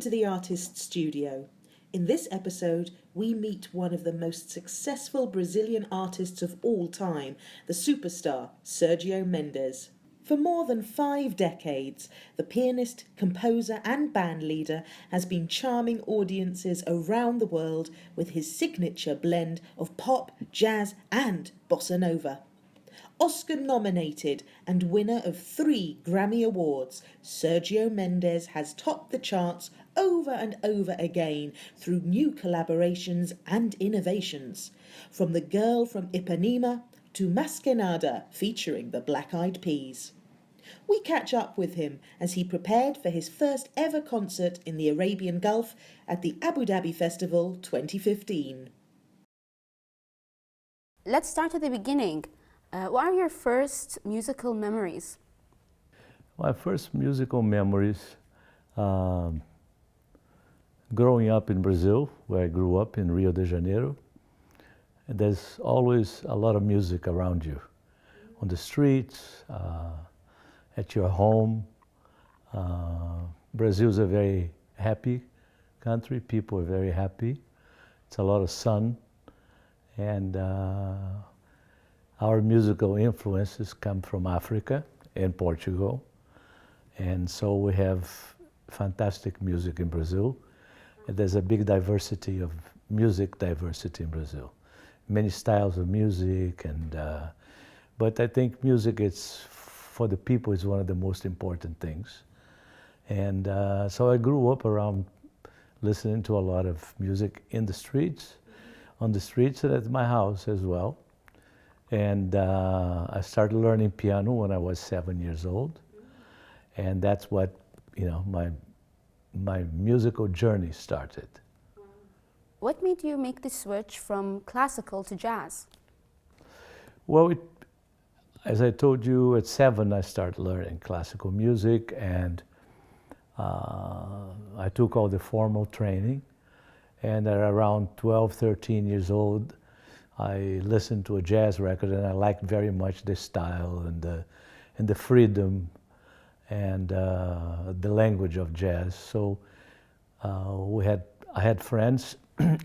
to the Artist's Studio. In this episode, we meet one of the most successful Brazilian artists of all time, the superstar Sergio Mendes. For more than 5 decades, the pianist, composer and bandleader has been charming audiences around the world with his signature blend of pop, jazz and bossa nova. Oscar-nominated and winner of 3 Grammy Awards, Sergio Mendes has topped the charts over and over again through new collaborations and innovations. From The Girl from Ipanema to Mas Que Nada, featuring the Black Eyed Peas. We catch up with him as he prepared for his first ever concert in the Arabian Gulf at the Abu Dhabi Festival 2015. Let's start at the beginning. What are your first musical memories? My first musical memories, growing up in Brazil, where I grew up in Rio de Janeiro. And there's always a lot of music around you, on the streets, at your home. Brazil's a very happy country. People are very happy. It's a lot of sun, and our musical influences come from Africa and Portugal, and so we have fantastic music in Brazil. And there's a big diversity of music diversity in Brazil. Many styles of music, and but I think music, it's for the people, is one of the most important things. And so I grew up around listening to a lot of music in the streets, on the streets and at my house as well. And I started learning piano when I was 7 years old, and that's what, my musical journey started. What made you make the switch from classical to jazz? Well, as I told you, at 7 I started learning classical music, and I took all the formal training. And at around 12, 13 years old, I listened to a jazz record, and I liked very much the style and the freedom and the language of jazz. So I had friends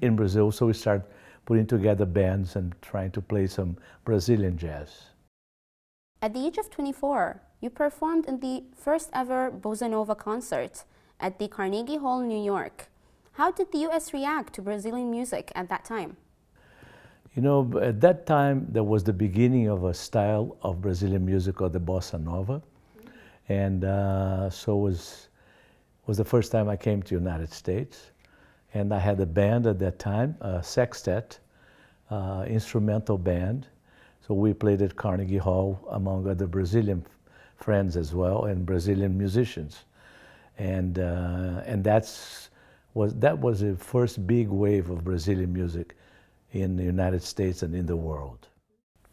in Brazil, so we started putting together bands and trying to play some Brazilian jazz. At the age of 24, you performed in the first ever bossa nova concert at the Carnegie Hall, New York. How did the US react to Brazilian music at that time? At that time, there was the beginning of a style of Brazilian music called the bossa nova. And so it was the first time I came to the United States. And I had a band at that time, a sextet, instrumental band. So we played at Carnegie Hall among other Brazilian friends as well, and Brazilian musicians. And that was the first big wave of Brazilian music in the United States and in the world.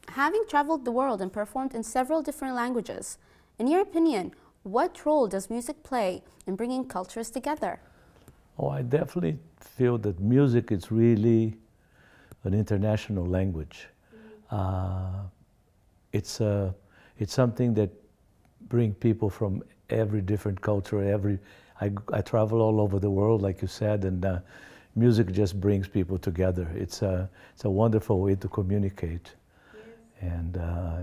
Having traveled the world and performed in several different languages, in your opinion, what role does music play in bringing cultures together? Oh, I definitely feel that music is really an international language. It's something that brings people from every different culture. I travel all over the world, like you said, and music just brings people together. It's a wonderful way to communicate, and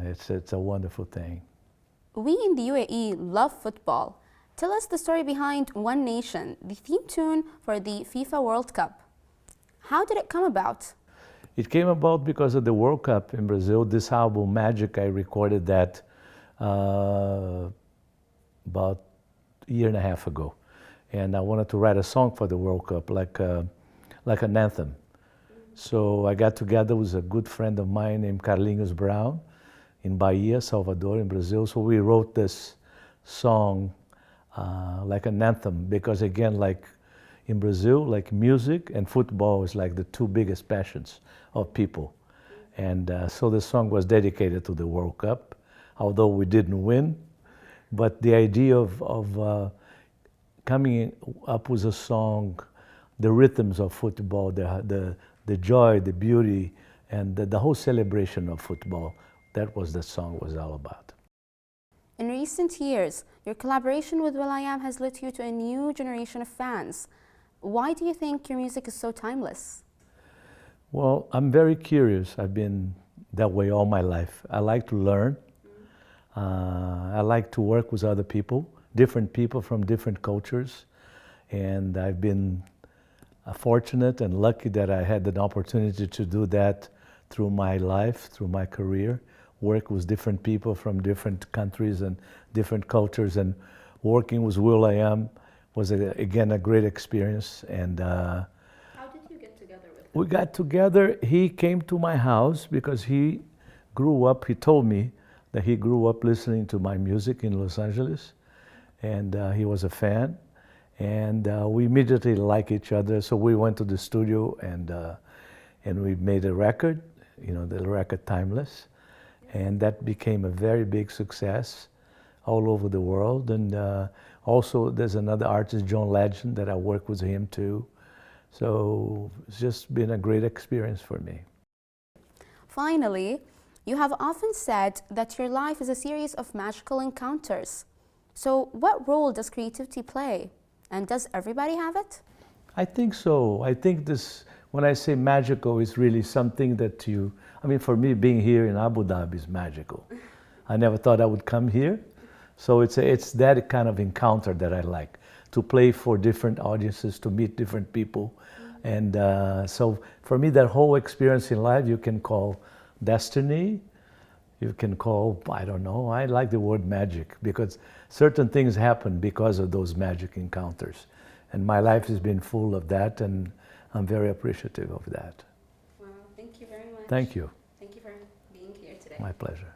it's a wonderful thing. We in the UAE love football. Tell us the story behind One Nation, the theme tune for the FIFA World Cup. How did it come about? It came about because of the World Cup in Brazil. This album, Magic, I recorded that about a year and a half ago. And I wanted to write a song for the World Cup, like an anthem. So I got together with a good friend of mine named Carlinhos Brown in Bahia, Salvador, in Brazil. So we wrote this song like an anthem, because again, like in Brazil, like music and football is like the 2 biggest passions of people. And so the song was dedicated to the World Cup, although we didn't win. But the idea of coming up with a song, the rhythms of football, the joy, the beauty, and the whole celebration of football, that was the song was all about. In recent years, your collaboration with will.i.am has led you to a new generation of fans. Why do you think your music is so timeless? Well, I'm very curious. I've been that way all my life. I like to learn. I like to work with other people, different people from different cultures. And I've been fortunate and lucky that I had an opportunity to do that through my life, through my career, work with different people from different countries and different cultures. And working with will.i.am was, again, a great experience. And how did you get together with him? we got together. He came to my house because he grew up, he told me that he grew up listening to my music in Los Angeles. And he was a fan. And we immediately liked each other, so we went to the studio and we made a record, the record Timeless, and that became a very big success all over the world. And also there's another artist, John Legend, that I work with him too. So it's just been a great experience for me. Finally, you have often said that your life is a series of magical encounters. So what role does creativity play? And does everybody have it? I think so. I think this, when I say magical, it's really something that for me, being here in Abu Dhabi is magical. I never thought I would come here. So it's that kind of encounter that I like, to play for different audiences, to meet different people. And so for me, that whole experience in life, you can call destiny. You can call, I don't know, I like the word magic, because certain things happen because of those magic encounters. And my life has been full of that, and I'm very appreciative of that. Well, thank you very much. Thank you. Thank you for being here today. My pleasure.